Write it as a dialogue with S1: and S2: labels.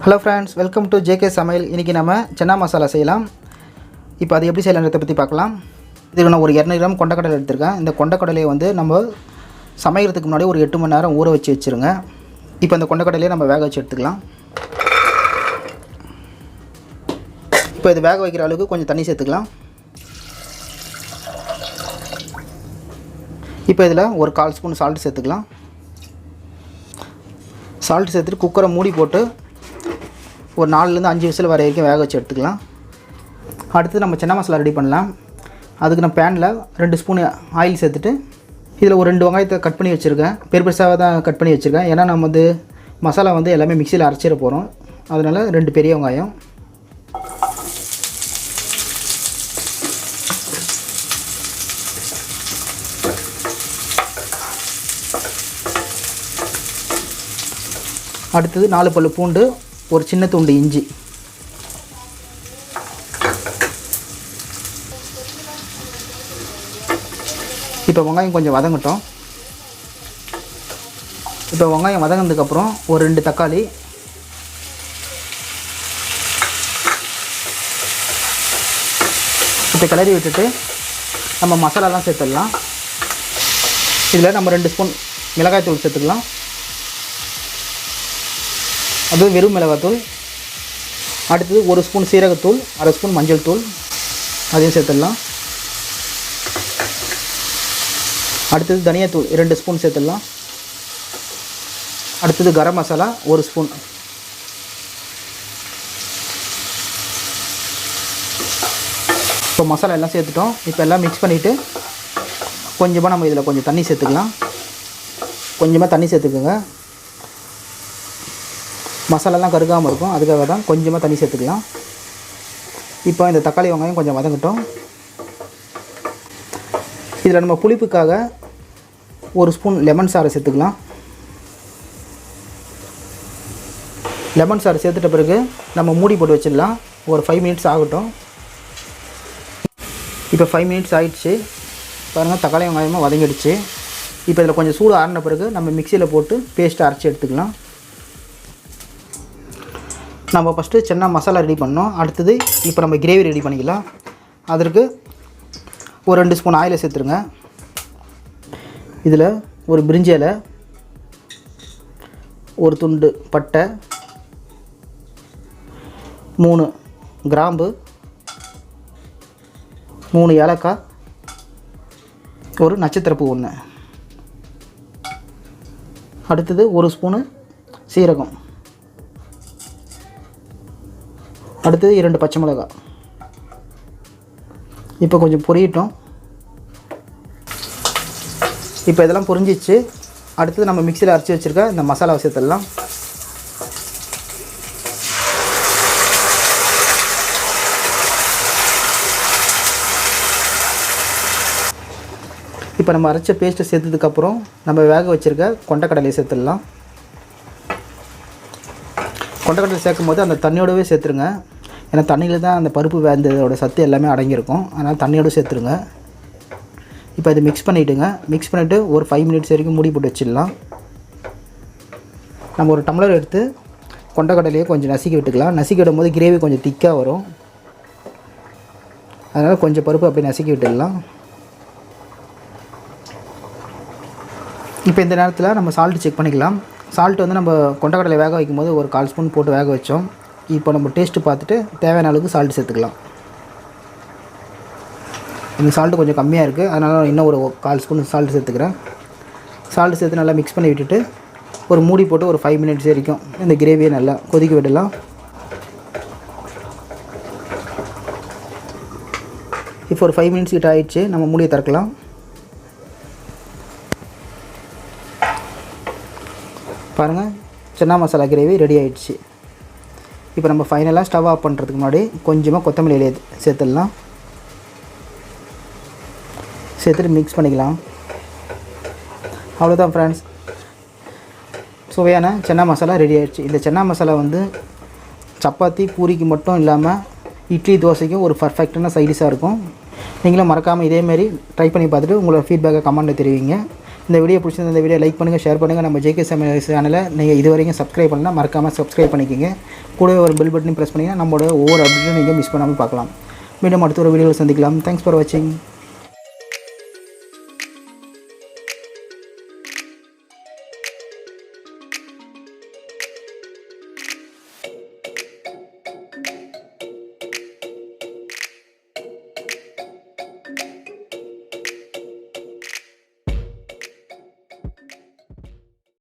S1: Hello friends, welcome to JK சமையல். இன்றைக்கி நம்ம சன்னா மசாலா செய்யலாம். இப்போ அது எப்படி செய்யலான்றதை பற்றி பார்க்கலாம். இதுக்கு நான் ஒரு 200 கிராம் கொண்டக்கடலை எடுத்திருக்கேன். இந்த கொண்டக்கடலையை வந்து நம்ம சமைக்கிறதுக்கு முன்னாடி ஒரு 8 மணி நேரம் ஊற வச்சு வச்சுருங்க. இப்போ இந்த கொண்டக்கடலையை நம்ம வேக வச்சு எடுத்துக்கலாம். இப்போ இது வேக வைக்கிற அளவுக்கு கொஞ்சம் தண்ணி சேர்த்துக்கலாம். இப்போ இதில் ஒரு 1/4 ஸ்பூன் சால்ட் சேர்த்துக்கலாம். சால்ட் சேர்த்துட்டு குக்கரை மூடி போட்டு ஒரு 4லேருந்து 5 விசில் வர வரைக்கும் வேக வச்சு எடுத்துக்கலாம். அடுத்து நம்ம சன்னா மசாலா ரெடி பண்ணலாம். அதுக்கு நான் பேனில் 2 ஸ்பூன் ஆயில் சேர்த்துட்டு இதில் ஒரு 2 வெங்காயத்தை கட் பண்ணி வச்சுருக்கேன். பெருசாக தான் கட் பண்ணி வச்சுருக்கேன். ஏன்னா நம்ம வந்து மசாலா வந்து எல்லாமே மிக்சியில் அரைச்சிட போகிறோம். அதனால் 2 பெரிய வெங்காயம். அடுத்தது 4 பல்லு பூண்டு, ஒரு சின்ன துண்டு இஞ்சி. இப்போ வெங்காயம் கொஞ்சம் வதங்கட்டும். இப்போ வெங்காயம் வதங்கினதுக்கப்புறம் ஒரு 2 தக்காளி, இப்போ கிளறி விட்டுட்டு நம்ம மசாலாலாம் சேர்த்துடலாம். இதில் நம்ம 2 ஸ்பூன் மிளகாய்த்தூள் சேர்த்துக்கலாம். அதுவும் வெறும் மிளகாத்தூள். அடுத்தது 1 ஸ்பூன் சீரகத்தூள், 1/2 ஸ்பூன் மஞ்சள் தூள், அதையும் சேர்த்துடலாம். அடுத்தது தனியாத்தூள் 2 ஸ்பூன் சேர்த்துடலாம். அடுத்தது கரம் மசாலா 1 ஸ்பூன். இப்போ மசாலா எல்லாம் சேர்த்துட்டோம். இப்போ எல்லாம் மிக்ஸ் பண்ணிவிட்டு கொஞ்சமாக நம்ம இதில் கொஞ்சம் தண்ணி சேர்த்துக்கலாம். கொஞ்சமாக தண்ணி சேர்த்துக்குங்க. மசாலாலாம் கருகாமல் இருக்கும், அதுக்காக தான் கொஞ்சமாக தண்ணி சேர்த்துக்கலாம். இப்போ இந்த தக்காளி வெங்காயம் கொஞ்சம் வதங்கட்டும். இதில் நம்ம புளிப்புக்காக 1 ஸ்பூன் லெமன் சாறை சேர்த்துக்கலாம். லெமன் சாறு சேர்த்துட்ட பிறகு நம்ம மூடி போட்டு வச்சிடலாம். ஒரு 5 மினிட்ஸ் ஆகட்டும். இப்போ 5 மினிட்ஸ் ஆகிடுச்சு. பாருங்கள், தக்காளி வெங்காயமாக வதங்கிடுச்சு. இப்போ இதில் கொஞ்சம் சூடு ஆறின பிறகு நம்ம மிக்சியில் போட்டு பேஸ்ட்டை அரைச்சி எடுத்துக்கலாம். நம்ம ஃபஸ்ட்டு சன்னா மசாலா ரெடி பண்ணோம். அடுத்தது இப்போ நம்ம கிரேவி ரெடி பண்ணிக்கலாம். அதற்கு ஒரு 2 ஸ்பூன் ஆயிலை சேர்த்துருங்க. இதில் ஒரு பிரிஞ்சி இலை, ஒரு துண்டு பட்டை, 3 கிராம்பு, 3 ஏலக்காய், ஒரு நட்சத்திரப்பூ 1. அடுத்தது 1 ஸ்பூனு சீரகம். அடுத்தது 2 பச்சை மிளகாய். இப்போ கொஞ்சம் பொரியட்டும். இப்போ இதெல்லாம் பொரிஞ்சிச்சு. அடுத்தது நம்ம மிக்சியில் அரைச்சி வச்சுருக்க இந்த மசாலாவை சேர்த்துடலாம். இப்போ நம்ம அரைச்ச பேஸ்ட்டை சேர்த்ததுக்கப்புறம் நம்ம வேக வச்சுருக்க கொண்டக்கடலையை சேர்த்துடலாம். கொண்டக்கடலை சேர்க்கும் போது அந்த தண்ணியோடவே சேர்த்துருங்க. ஏன்னா தண்ணியில் தான் அந்த பருப்பு வேந்ததோட சத்து எல்லாமே அடங்கியிருக்கும். அதனால் தண்ணியோடு சேர்த்துருங்க. இப்போ இது மிக்ஸ் பண்ணிவிட்டுங்க. மிக்ஸ் பண்ணிவிட்டு ஒரு 5 மினிட்ஸ் வரைக்கும் மூடி போட்டு வச்சிடலாம். நம்ம ஒரு டம்ளர் எடுத்து கொண்டக்கடலையை கொஞ்சம் நசுக்கி விட்டுக்கலாம். நசுக்கி விடும்போது கிரேவி கொஞ்சம் திக்காக வரும். அதனால் கொஞ்சம் பருப்பு அப்படியே நசுக்கி விட்டுடலாம். இப்போ இந்த நேரத்தில் நம்ம சால்ட்டு செக் பண்ணிக்கலாம். சால்ட்டு வந்து நம்ம கொண்டக்கடலை வேக வைக்கும்போது ஒரு 1/4 ஸ்பூன் போட்டு வேக வச்சோம். இப்போ நம்ம டேஸ்ட்டு பார்த்துட்டு தேவையான அளவுக்கு சால்ட்டு சேர்த்துக்கலாம். இந்த சால்ட்டு கொஞ்சம் கம்மியாக இருக்குது, அதனால் இன்னும் ஒரு 1/4 ஸ்பூன் சால்ட்டு சேர்த்துக்கிறேன். சால்ட்டு சேர்த்து நல்லா மிக்ஸ் பண்ணி விட்டுட்டு ஒரு மூடி போட்டு ஒரு 5 மினிட்ஸ் வரைக்கும் இந்த கிரேவியை நல்லா கொதிக்க விடலாம். இப்போ ஒரு 5 மினிட்ஸ் கிட்ட ஆகிடுச்சு. நம்ம மூடியை திறக்கலாம். பாருங்கள், சன்னா மசாலா கிரேவி ரெடி ஆகிடுச்சு. இப்போ நம்ம ஃபைனலாக ஸ்டவ் ஆஃப் பண்ணுறதுக்கு முன்னாடி கொஞ்சமாக கொத்தமல்லி இலையை சேர்த்துடலாம். சேர்த்துட்டு மிக்ஸ் பண்ணிக்கலாம். அவ்வளோதான் ஃப்ரெண்ட்ஸ், சுவையான சன்னா மசாலா ரெடி ஆகிடுச்சு. இந்த சன்னா மசாலா வந்து சப்பாத்தி பூரிக்கு மட்டும் இல்லாமல் இட்லி தோசைக்கும் ஒரு பர்ஃபெக்டான சைடிஷாக இருக்கும். நீங்களும் மறக்காமல் இதேமாரி ட்ரை பண்ணி பார்த்துட்டு உங்களோட ஃபீட்பேக்கை கமெண்ட்டில் தெரிவிங்க. இந்த வீடியோ பிடிச்சிருந்த இந்த வீடியோ லைக் பண்ணுங்கள், ஷேர் பண்ணுங்கள். நம்ம ஜேகே சமையல் சேனலை நீங்கள் இது வரைக்கும் சப்ஸ்கிரைப் பண்ணலாம், மறக்காமல் சப்ஸ்கிரைப் பண்ணிக்கோங்க. கூடவே ஒரு பெல் பட்டனையும் ப்ரெஸ் பண்ணிங்கன்னா நம்மளோட ஒவ்வொரு அப்டேட்டும் நீங்கள் மிஸ் பண்ணாமல் பார்க்கலாம். மீண்டும் அடுத்த ஒரு வீடியோவில் சந்திக்கலாம். தேங்க்ஸ் ஃபார் வாட்சிங்.